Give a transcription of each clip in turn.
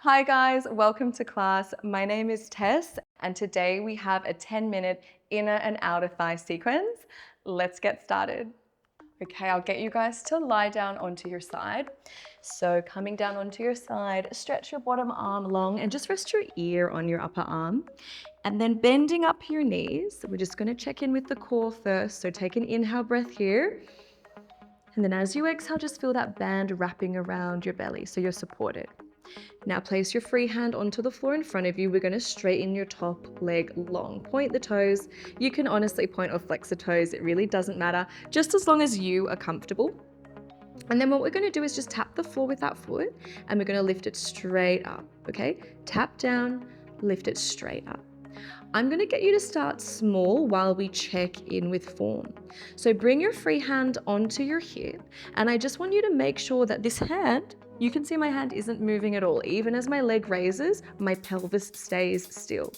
Hi guys, welcome to class. My name is Tess and today we have a 10-minute inner and outer thigh sequence. Let's get started. Okay, I'll get you guys to lie down onto your side. So coming down onto your side, stretch your bottom arm long and just rest your ear on your upper arm. And then bending up your knees, we're just going to check in with the core first. So take an inhale breath here. And then as you exhale, just feel that band wrapping around your belly so you're supported. Now place your free hand onto the floor in front of you. We're going to straighten your top leg long. Point the toes. You can honestly point or flex the toes. It really doesn't matter, just as long as you are comfortable. And then what we're going to do is just tap the floor with that foot and we're going to lift it straight up, okay? Tap down, lift it straight up. I'm going to get you to start small while we check in with form. So bring your free hand onto your hip and I just want you to make sure that this hand, you can see my hand isn't moving at all. Even as my leg raises, my pelvis stays still.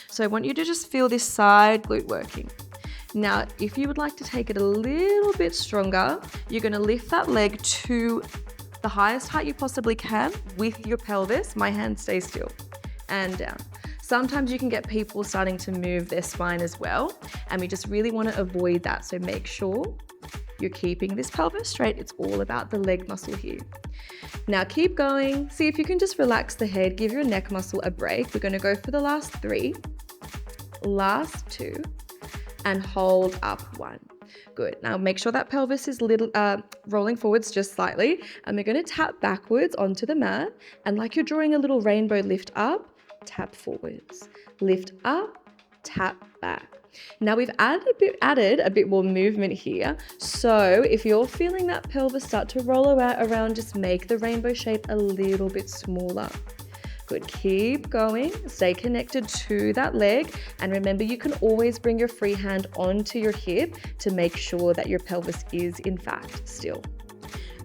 So I want you to just feel this side glute working. Now, if you would like to take it a little bit stronger, you're going to lift that leg to the highest height you possibly can with your pelvis. My hand stays still and down. Sometimes you can get people starting to move their spine as well, and we just really want to avoid that. So make sure you're keeping this pelvis straight. It's all about the leg muscle here. Now keep going. See if you can just relax the head, give your neck muscle a break. We're going to go for the last 3, last 2, and hold up 1. Good. Now make sure that pelvis is rolling forwards just slightly, and we're going to tap backwards onto the mat, and like you're drawing a little rainbow, lift up, tap forwards, lift up, tap back. Now we've added a bit more movement here. So if you're feeling that pelvis start to roll around, just make the rainbow shape a little bit smaller. Good, keep going, stay connected to that leg. And remember, you can always bring your free hand onto your hip to make sure that your pelvis is in fact still.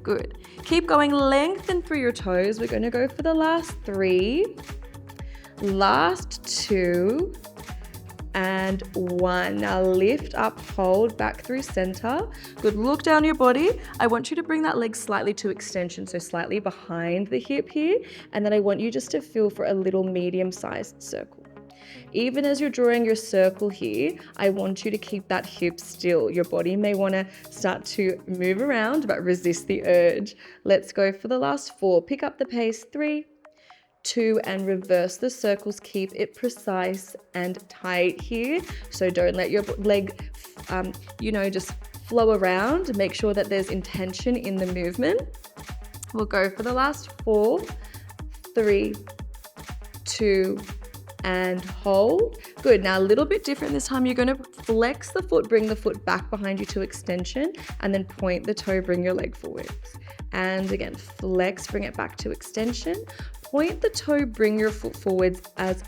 Good, keep going, lengthen through your toes. We're gonna go for the last 3, last 2, and 1. Now lift up, hold back through center. Good, look down your body. I want you to bring that leg slightly to extension, so slightly behind the hip here. And then I want you just to feel for a little medium-sized circle. Even as you're drawing your circle here, I want you to keep that hip still. Your body may want to start to move around, but resist the urge. Let's go for the last 4. Pick up the pace. 3, 2, and reverse the circles. Keep it precise and tight here. So don't let your leg, just flow around. Make sure that there's intention in the movement. We'll go for the last 4, 3, 2, and hold. Good, now a little bit different this time. You're gonna flex the foot, bring the foot back behind you to extension, and then point the toe, bring your leg forwards. And again, flex, bring it back to extension. Point the toe, bring your foot forwards as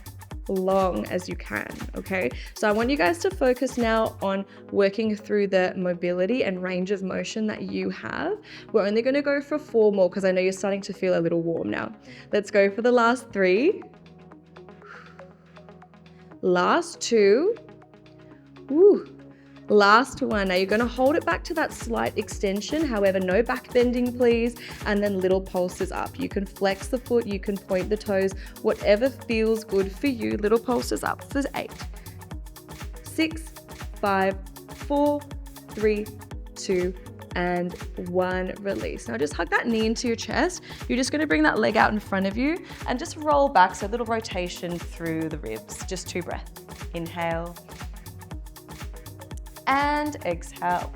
long as you can, okay? So I want you guys to focus now on working through the mobility and range of motion that you have. We're only gonna go for 4 more because I know you're starting to feel a little warm now. Let's go for the last 3. Last 2. Woo. Last 1. Now you're going to hold it back to that slight extension. However, no back bending, please. And then little pulses up. You can flex the foot, you can point the toes, whatever feels good for you. Little pulses up for 8, 6, 5, 4, 3, 2, and 1. Release. Now just hug that knee into your chest. You're just going to bring that leg out in front of you and just roll back. So a little rotation through the ribs. Just 2 breaths. Inhale. And exhale.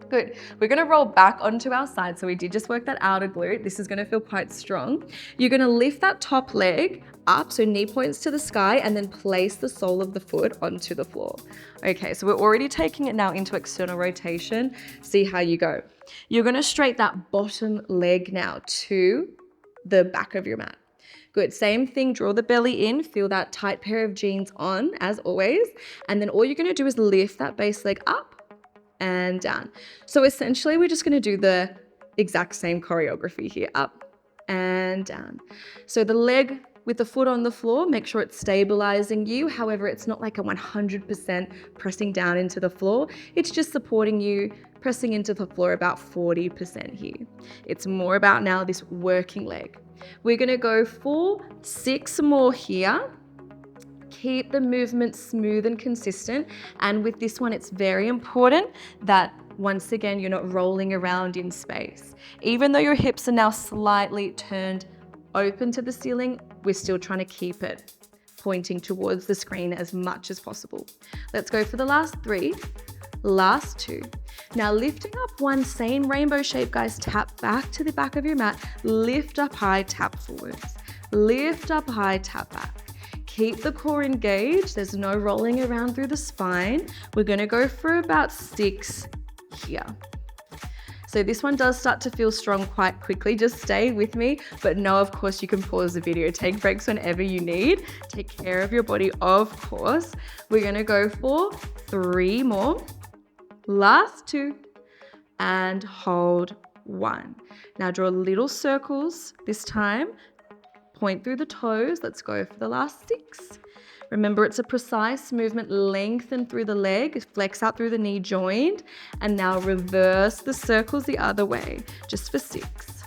Good. We're going to roll back onto our side. So we did just work that outer glute. This is going to feel quite strong. You're going to lift that top leg up, so knee points to the sky, and then place the sole of the foot onto the floor. Okay, so we're already taking it now into external rotation. See how you go. You're going to straight that bottom leg now to the back of your mat. Good, same thing, draw the belly in, feel that tight pair of jeans on as always, and then all you're gonna do is lift that base leg up and down. So essentially we're just gonna do the exact same choreography here, up and down. So the leg with the foot on the floor, make sure it's stabilizing you. However, it's not like a 100% pressing down into the floor. It's just supporting you, pressing into the floor about 40% here. It's more about now this working leg. We're gonna go for 6 more here. Keep the movement smooth and consistent. And with this one, it's very important that once again, you're not rolling around in space. Even though your hips are now slightly turned open to the ceiling, we're still trying to keep it pointing towards the screen as much as possible. Let's go for the last 3, last 2. Now lifting up one, same rainbow shape, guys. Tap back to the back of your mat, lift up high, tap forwards. Lift up high, tap back. Keep the core engaged. There's no rolling around through the spine. We're gonna go for about 6 here. So this one does start to feel strong quite quickly. Just stay with me, but no, of course you can pause the video. Take breaks whenever you need. Take care of your body, of course. We're gonna go for 3 more. Last 2, and hold 1. Now draw little circles this time. Point through the toes. Let's go for the last 6. Remember, it's a precise movement. Lengthen through the leg, flex out through the knee joint, and now reverse the circles the other way, just for 6.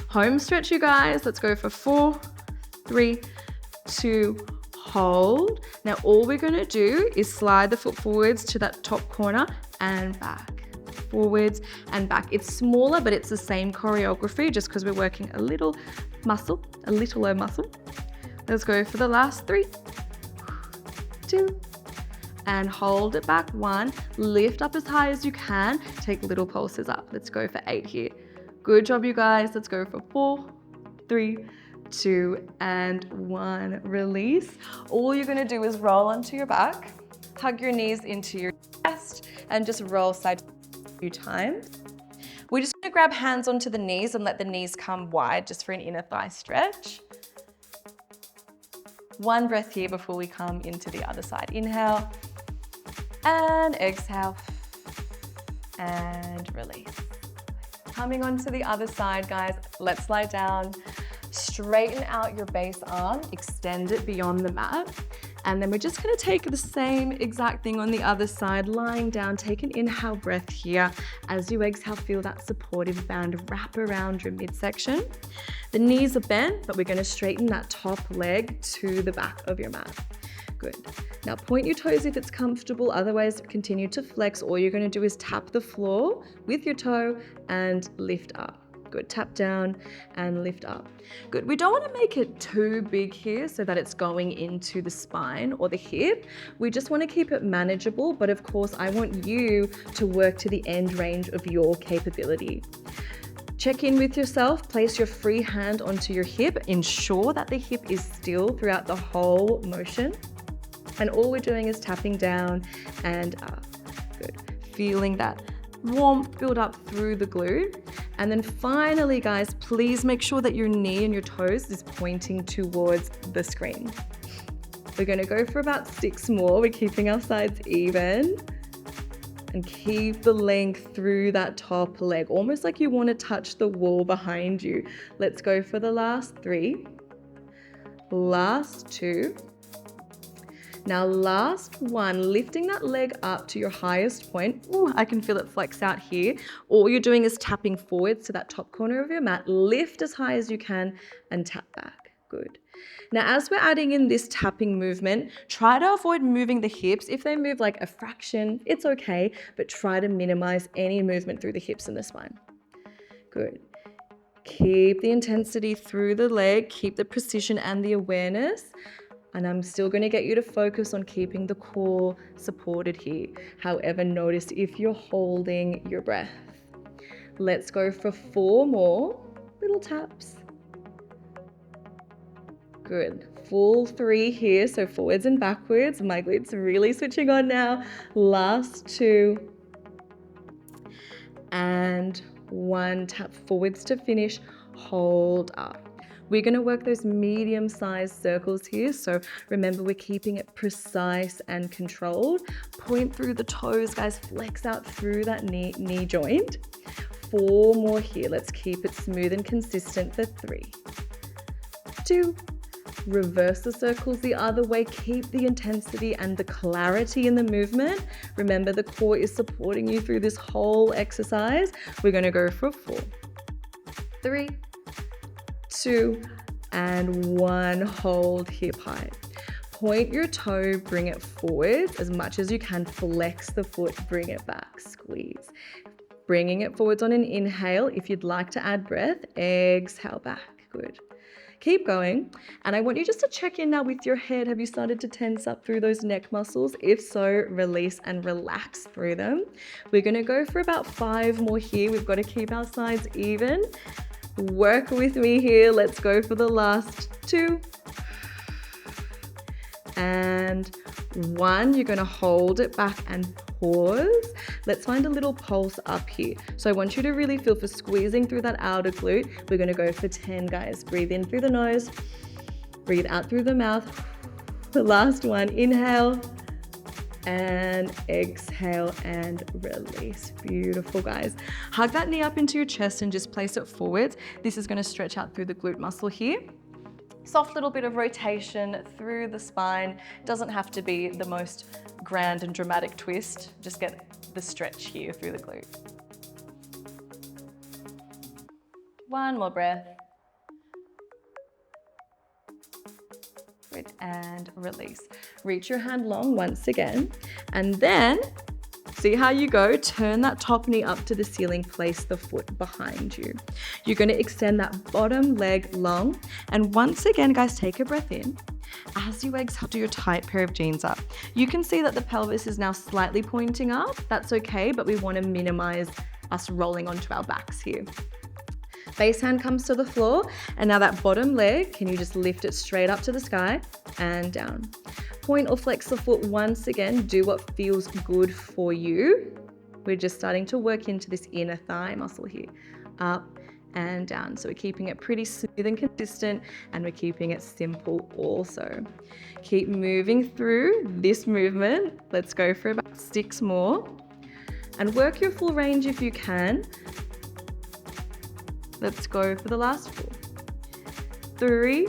Home stretch, you guys. Let's go for 4, 3, 2, hold. Now, all we're gonna do is slide the foot forwards to that top corner and back. Forwards and back. It's smaller, but it's the same choreography just because we're working a little low muscle. Let's go for the last 3, 2, and hold it back. 1, lift up as high as you can. Take little pulses up. Let's go for 8 here. Good job, you guys. Let's go for 4, 3, 2, and 1. Release. All you're gonna do is roll onto your back, hug your knees into your chest, and just roll side a few times. We're just gonna grab hands onto the knees and let the knees come wide just for an inner thigh stretch. 1 breath here before we come into the other side. Inhale and exhale and release. Coming onto the other side, guys, let's lie down. Straighten out your base arm, extend it beyond the mat. And then we're just gonna take the same exact thing on the other side, lying down. Take an inhale breath here. As you exhale, feel that supportive band wrap around your midsection. The knees are bent, but we're gonna straighten that top leg to the back of your mat. Good. Now point your toes if it's comfortable, otherwise continue to flex. All you're gonna do is tap the floor with your toe and lift up. Good, tap down and lift up. Good, we don't want to make it too big here so that it's going into the spine or the hip. We just want to keep it manageable, but of course I want you to work to the end range of your capability. Check in with yourself, place your free hand onto your hip, ensure that the hip is still throughout the whole motion. And all we're doing is tapping down and up. Good, feeling that warmth build up through the glute. And then finally, guys, please make sure that your knee and your toes is pointing towards the screen. We're gonna go for about 6 more. We're keeping our sides even. And keep the length through that top leg, almost like you wanna touch the wall behind you. Let's go for the last 3, last 2. Now last 1, lifting that leg up to your highest point. Ooh, I can feel it flex out here. All you're doing is tapping forwards to that top corner of your mat. Lift as high as you can and tap back. Good. Now as we're adding in this tapping movement, try to avoid moving the hips. If they move like a fraction, it's okay, but try to minimize any movement through the hips and the spine. Good. Keep the intensity through the leg, keep the precision and the awareness. And I'm still going to get you to focus on keeping the core supported here. However, notice if you're holding your breath. Let's go for 4 more little taps. Good. Full 3 here, so forwards and backwards. My glutes are really switching on now. Last 2. And 1. Tap forwards to finish. Hold up. We're going to work those medium-sized circles here. So remember, we're keeping it precise and controlled. Point through the toes, guys. Flex out through that knee joint. 4 more here. Let's keep it smooth and consistent for 3, 2. Reverse the circles the other way. Keep the intensity and the clarity in the movement. Remember, the core is supporting you through this whole exercise. We're going to go for 4, 3, 2, and 1. Hold hip height. Point your toe, bring it forwards as much as you can. Flex the foot, bring it back, squeeze. Bringing it forwards on an inhale. If you'd like to add breath, exhale back. Good. Keep going. And I want you just to check in now with your head. Have you started to tense up through those neck muscles? If so, release and relax through them. We're going to go for about 5 more here. We've got to keep our sides even. Work with me here. Let's go for the last 2. And 1. You're going to hold it back and pause. Let's find a little pulse up here. So I want you to really feel for squeezing through that outer glute. We're going to go for 10, guys. Breathe in through the nose. Breathe out through the mouth. The last one. Inhale and exhale and release. Beautiful, guys. Hug that knee up into your chest and just place it forwards. This is going to stretch out through the glute muscle here. Soft little bit of rotation through the spine. Doesn't have to be the most grand and dramatic twist. Just get the stretch here through the glute. 1 more breath. Good, and release. Reach your hand long once again, and then see how you go. Turn that top knee up to the ceiling, place the foot behind you. You're going to extend that bottom leg long, and once again, guys, take a breath in. As you exhale, do your tight pair of jeans up. You can see that the pelvis is now slightly pointing up. That's okay, but we want to minimize us rolling onto our backs here. Base hand comes to the floor, and now that bottom leg, can you just lift it straight up to the sky and down. Point or flex the foot once again. Do what feels good for you. We're just starting to work into this inner thigh muscle here. Up and down. So we're keeping it pretty smooth and consistent, and we're keeping it simple also. Keep moving through this movement. Let's go for about 6 more. And work your full range if you can. Let's go for the last 4. 3,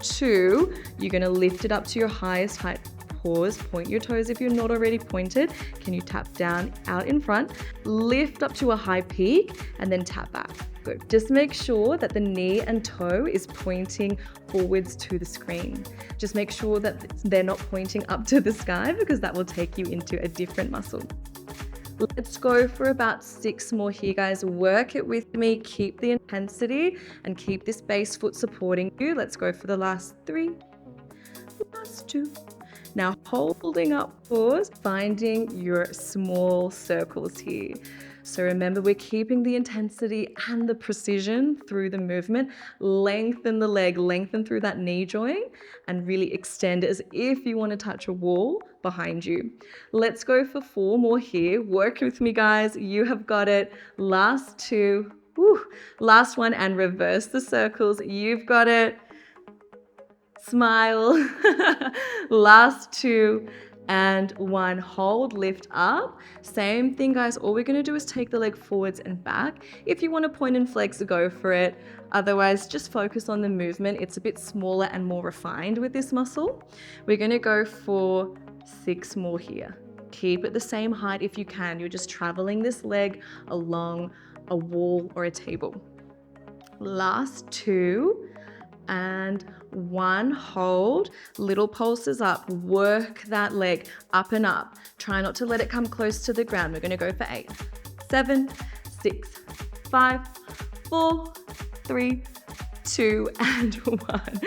2, you're going to lift it up to your highest height. Pause, point your toes if you're not already pointed. Can you tap down out in front? Lift up to a high peak and then tap back. Good. Just make sure that the knee and toe is pointing forwards to the screen. Just make sure that they're not pointing up to the sky, because that will take you into a different muscle. Let's go for about 6 more here, guys. Work it with me. Keep the intensity and keep this base foot supporting you. Let's go for the last 3, last 2. Now holding up, pause, finding your small circles here. So remember, we're keeping the intensity and the precision through the movement. Lengthen the leg, lengthen through that knee joint, and really extend as if you want to touch a wall behind you. Let's go for 4 more here. Work with me, guys. You have got it. Last 2. Woo. Last one, and reverse the circles. You've got it. Smile. Last 2. And 1, hold, lift up. Same thing, guys. All we're going to do is take the leg forwards and back. If you want to point and flex, go for it. Otherwise, just focus on the movement. It's a bit smaller and more refined with this muscle. We're going to go for 6 more here. Keep it the same height if you can. You're just traveling this leg along a wall or a table. Last 2. And 1, hold, little pulses up, work that leg up and up. Try not to let it come close to the ground. We're going to go for 8, 7, 6, 5, 4, 3, 2, and 1.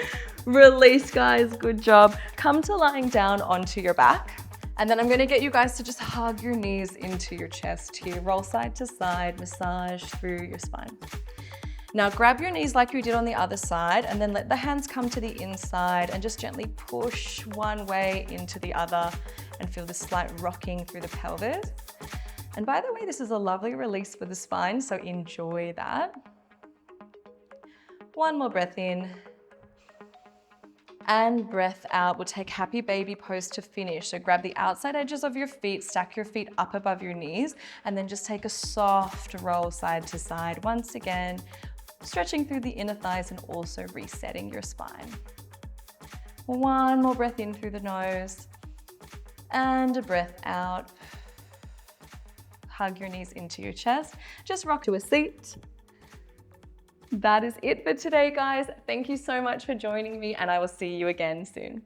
Release, guys. Good job. Come to lying down onto your back. And then I'm going to get you guys to just hug your knees into your chest here. Roll side to side, massage through your spine. Now grab your knees like you did on the other side, and then let the hands come to the inside and just gently push one way into the other, and feel the slight rocking through the pelvis. And by the way, this is a lovely release for the spine, so enjoy that. 1 more breath in. And breath out. We'll take happy baby pose to finish. So grab the outside edges of your feet, stack your feet up above your knees, and then just take a soft roll side to side. Once again, stretching through the inner thighs and also resetting your spine. 1 more breath in through the nose and a breath out. Hug your knees into your chest. Just rock to a seat. That is it for today, guys. Thank you so much for joining me, and I will see you again soon.